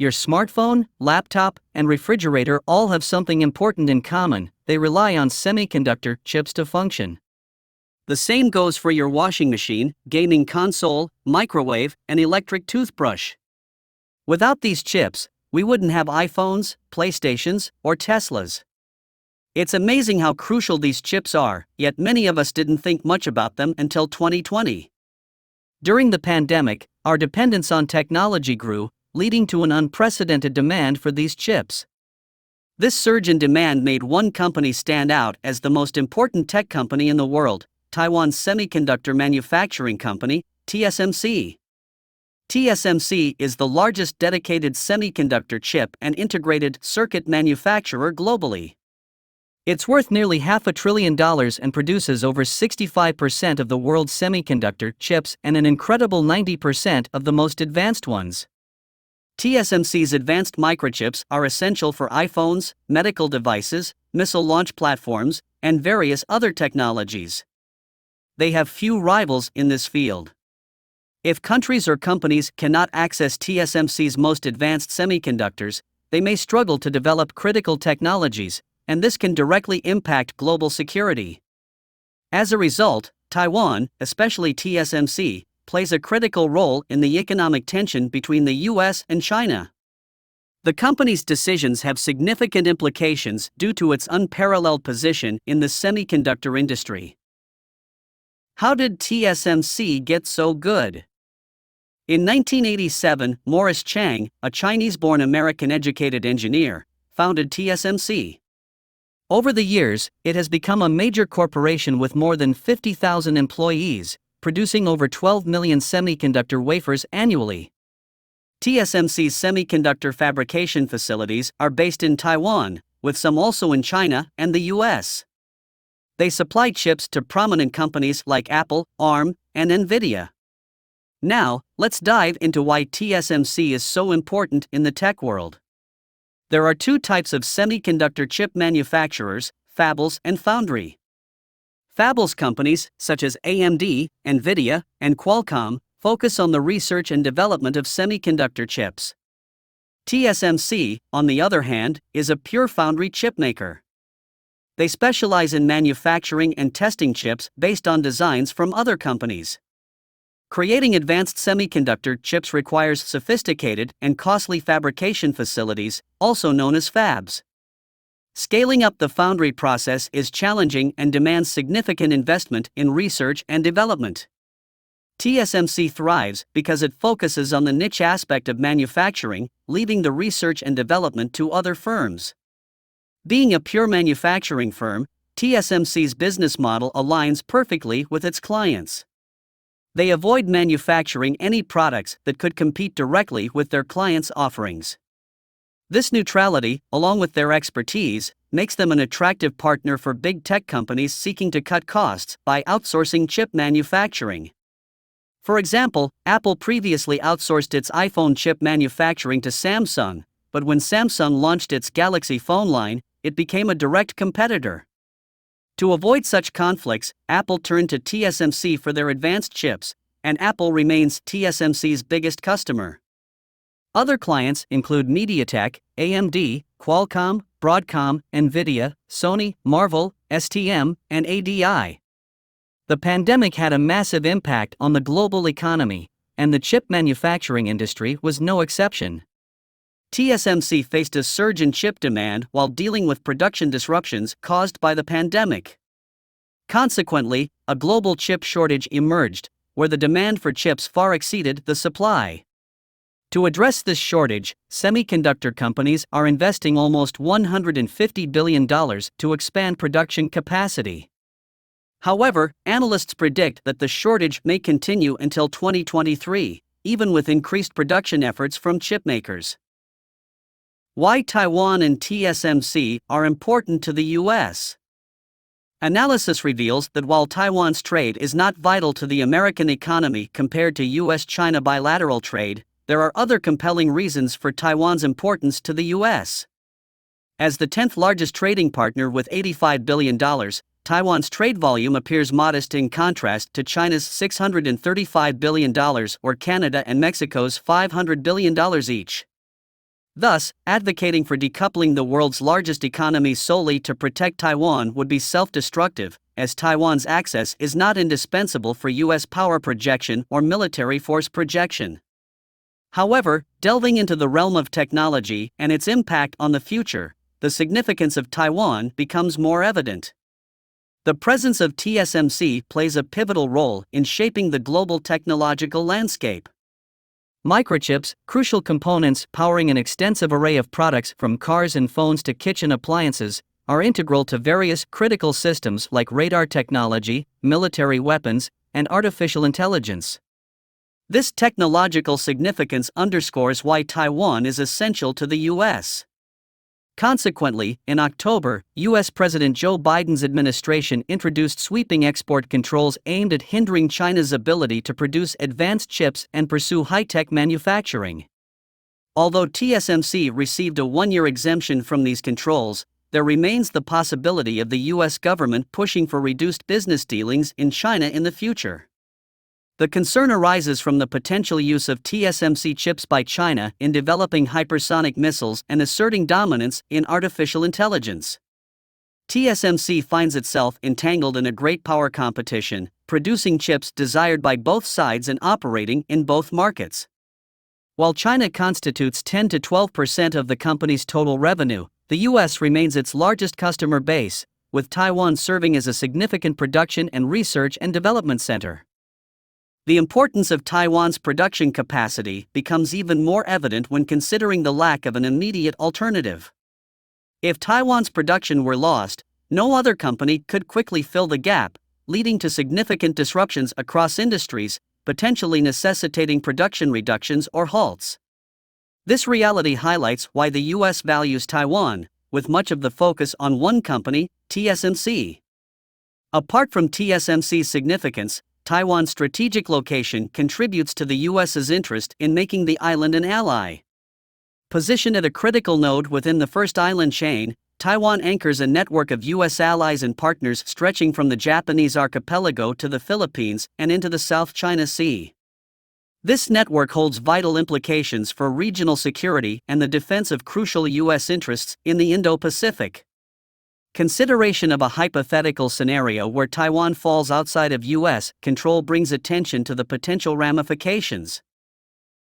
Your smartphone, laptop, and refrigerator all have something important in common: they rely on semiconductor chips to function. The same goes for your washing machine, gaming console, microwave, and electric toothbrush. Without these chips, we wouldn't have iPhones, PlayStations, or Teslas. It's amazing how crucial these chips are, yet many of us didn't think much about them until 2020. During the pandemic, our dependence on technology grew, leading to an unprecedented demand for these chips. This surge in demand made one company stand out as the most important tech company in the world: Taiwan's semiconductor manufacturing company, TSMC. TSMC is the largest dedicated semiconductor chip and integrated circuit manufacturer globally. It's worth nearly $500 billion and produces over 65% of the world's semiconductor chips and an incredible 90% of the most advanced ones. TSMC's advanced microchips are essential for iPhones, medical devices, missile launch platforms, and various other technologies. They have few rivals in this field. If countries or companies cannot access TSMC's most advanced semiconductors, they may struggle to develop critical technologies, and this can directly impact global security. As a result, Taiwan, especially TSMC, plays a critical role in the economic tension between the US and China. The company's decisions have significant implications due to its unparalleled position in the semiconductor industry. How did TSMC get so good? In 1987, Morris Chang, a Chinese-born American-educated engineer, founded TSMC. Over the years, it has become a major corporation with more than 50,000 employees, producing over 12 million semiconductor wafers annually. TSMC's semiconductor fabrication facilities are based in Taiwan, with some also in China and the US. They supply chips to prominent companies like Apple, ARM, and NVIDIA. Now, let's dive into why TSMC is so important in the tech world. There are two types of semiconductor chip manufacturers: fabless and foundry. Fabless companies, such as AMD, NVIDIA, and Qualcomm, focus on the research and development of semiconductor chips. TSMC, on the other hand, is a pure foundry chipmaker. They specialize in manufacturing and testing chips based on designs from other companies. Creating advanced semiconductor chips requires sophisticated and costly fabrication facilities, also known as fabs. Scaling up the foundry process is challenging and demands significant investment in research and development. TSMC thrives because it focuses on the niche aspect of manufacturing, leaving the research and development to other firms. Being a pure manufacturing firm, TSMC's business model aligns perfectly with its clients. They avoid manufacturing any products that could compete directly with their clients' offerings. This neutrality, along with their expertise, makes them an attractive partner for big tech companies seeking to cut costs by outsourcing chip manufacturing. For example, Apple previously outsourced its iPhone chip manufacturing to Samsung, but when Samsung launched its Galaxy phone line, it became a direct competitor. To avoid such conflicts, Apple turned to TSMC for their advanced chips, and Apple remains TSMC's biggest customer. Other clients include MediaTek, AMD, Qualcomm, Broadcom, NVIDIA, Sony, Marvell, STM, and ADI. The pandemic had a massive impact on the global economy, and the chip manufacturing industry was no exception. TSMC faced a surge in chip demand while dealing with production disruptions caused by the pandemic. Consequently, a global chip shortage emerged, where the demand for chips far exceeded the supply. To address this shortage, semiconductor companies are investing almost $150 billion to expand production capacity. However, analysts predict that the shortage may continue until 2023, even with increased production efforts from chipmakers. Why Taiwan and TSMC are important to the US. Analysis reveals that while Taiwan's trade is not vital to the American economy compared to US-China bilateral trade, there are other compelling reasons for Taiwan's importance to the US. As the 10th largest trading partner with $85 billion, Taiwan's trade volume appears modest in contrast to China's $635 billion or Canada and Mexico's $500 billion each. Thus, advocating for decoupling the world's largest economy solely to protect Taiwan would be self-destructive, as Taiwan's access is not indispensable for U.S. power projection or military force projection. However, delving into the realm of technology and its impact on the future, the significance of Taiwan becomes more evident. The presence of TSMC plays a pivotal role in shaping the global technological landscape. Microchips, crucial components powering an extensive array of products from cars and phones to kitchen appliances, are integral to various critical systems like radar technology, military weapons, and artificial intelligence. This technological significance underscores why Taiwan is essential to the U.S. Consequently, in October, U.S. President Joe Biden's administration introduced sweeping export controls aimed at hindering China's ability to produce advanced chips and pursue high-tech manufacturing. Although TSMC received a one-year exemption from these controls, there remains the possibility of the U.S. government pushing for reduced business dealings in China in the future. The concern arises from the potential use of TSMC chips by China in developing hypersonic missiles and asserting dominance in artificial intelligence. TSMC finds itself entangled in a great power competition, producing chips desired by both sides and operating in both markets. While China constitutes 10 to 12% of the company's total revenue, the U.S. remains its largest customer base, with Taiwan serving as a significant production and research and development center. The importance of Taiwan's production capacity becomes even more evident when considering the lack of an immediate alternative. If Taiwan's production were lost, no other company could quickly fill the gap, leading to significant disruptions across industries, potentially necessitating production reductions or halts. This reality highlights why the U.S. values Taiwan, with much of the focus on one company, TSMC. Apart from TSMC's significance, Taiwan's strategic location contributes to the U.S.'s interest in making the island an ally. Positioned at a critical node within the first island chain, Taiwan anchors a network of U.S. allies and partners stretching from the Japanese archipelago to the Philippines and into the South China Sea. This network holds vital implications for regional security and the defense of crucial U.S. interests in the Indo-Pacific. Consideration of a hypothetical scenario where Taiwan falls outside of U.S. control brings attention to the potential ramifications.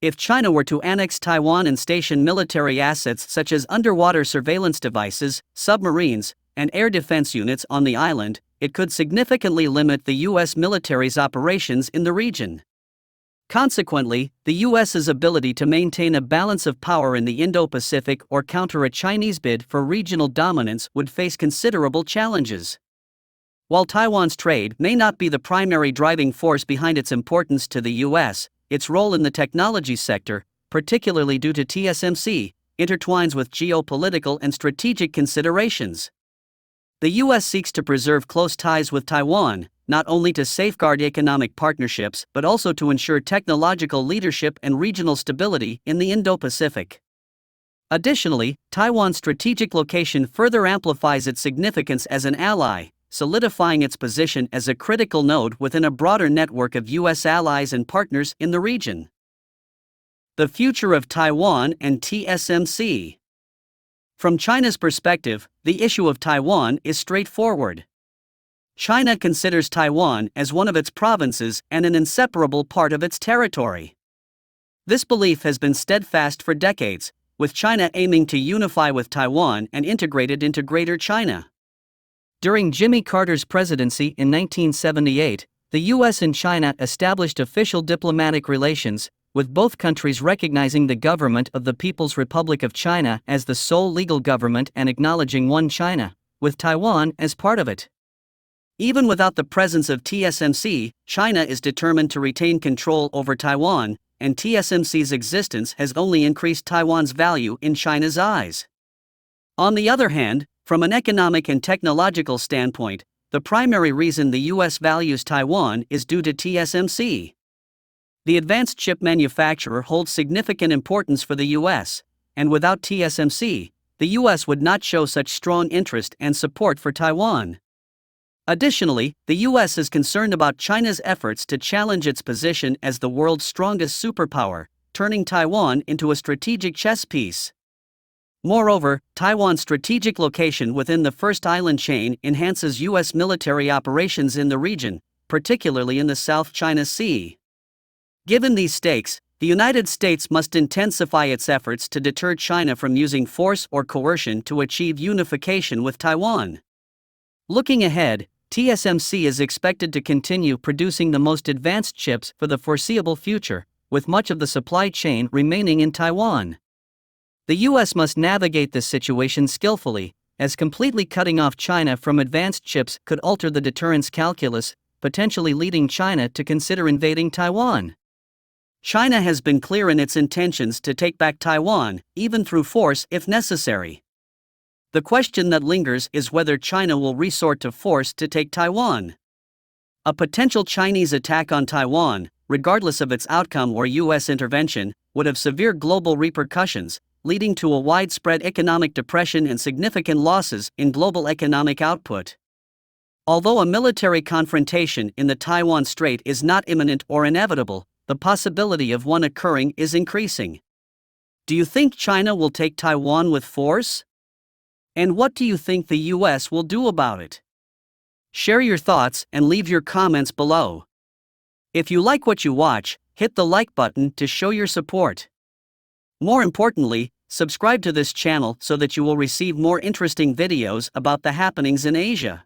If China were to annex Taiwan and station military assets such as underwater surveillance devices, submarines, and air defense units on the island, it could significantly limit the U.S. military's operations in the region. Consequently, the U.S.'s ability to maintain a balance of power in the Indo-Pacific or counter a Chinese bid for regional dominance would face considerable challenges. While Taiwan's trade may not be the primary driving force behind its importance to the U.S., its role in the technology sector, particularly due to TSMC, intertwines with geopolitical and strategic considerations. The U.S. seeks to preserve close ties with Taiwan, not only to safeguard economic partnerships but also to ensure technological leadership and regional stability in the Indo-Pacific. Additionally, Taiwan's strategic location further amplifies its significance as an ally, solidifying its position as a critical node within a broader network of U.S. allies and partners in the region. The future of Taiwan and TSMC. From China's perspective, the issue of Taiwan is straightforward. China considers Taiwan as one of its provinces and an inseparable part of its territory. This belief has been steadfast for decades, with China aiming to unify with Taiwan and integrate it into Greater China. During Jimmy Carter's presidency in 1978, the U.S. and China established official diplomatic relations, with both countries recognizing the government of the People's Republic of China as the sole legal government and acknowledging one China, with Taiwan as part of it. Even without the presence of TSMC, China is determined to retain control over Taiwan, and TSMC's existence has only increased Taiwan's value in China's eyes. On the other hand, from an economic and technological standpoint, the primary reason the U.S. values Taiwan is due to TSMC. The advanced chip manufacturer holds significant importance for the U.S., and without TSMC, the U.S. would not show such strong interest and support for Taiwan. Additionally, the U.S. is concerned about China's efforts to challenge its position as the world's strongest superpower, turning Taiwan into a strategic chess piece. Moreover, Taiwan's strategic location within the first island chain enhances U.S. military operations in the region, particularly in the South China Sea. Given these stakes, the United States must intensify its efforts to deter China from using force or coercion to achieve unification with Taiwan. Looking ahead, TSMC is expected to continue producing the most advanced chips for the foreseeable future, with much of the supply chain remaining in Taiwan. The U.S. must navigate this situation skillfully, as completely cutting off China from advanced chips could alter the deterrence calculus, potentially leading China to consider invading Taiwan. China has been clear in its intentions to take back Taiwan, even through force if necessary. The question that lingers is whether China will resort to force to take Taiwan. A potential Chinese attack on Taiwan, regardless of its outcome or U.S. intervention, would have severe global repercussions, leading to a widespread economic depression and significant losses in global economic output. Although a military confrontation in the Taiwan Strait is not imminent or inevitable, the possibility of one occurring is increasing. Do you think China will take Taiwan with force? And what do you think the U.S. will do about it? Share your thoughts and leave your comments below. If you like what you watch, hit the like button to show your support. More importantly, subscribe to this channel so that you will receive more interesting videos about the happenings in Asia.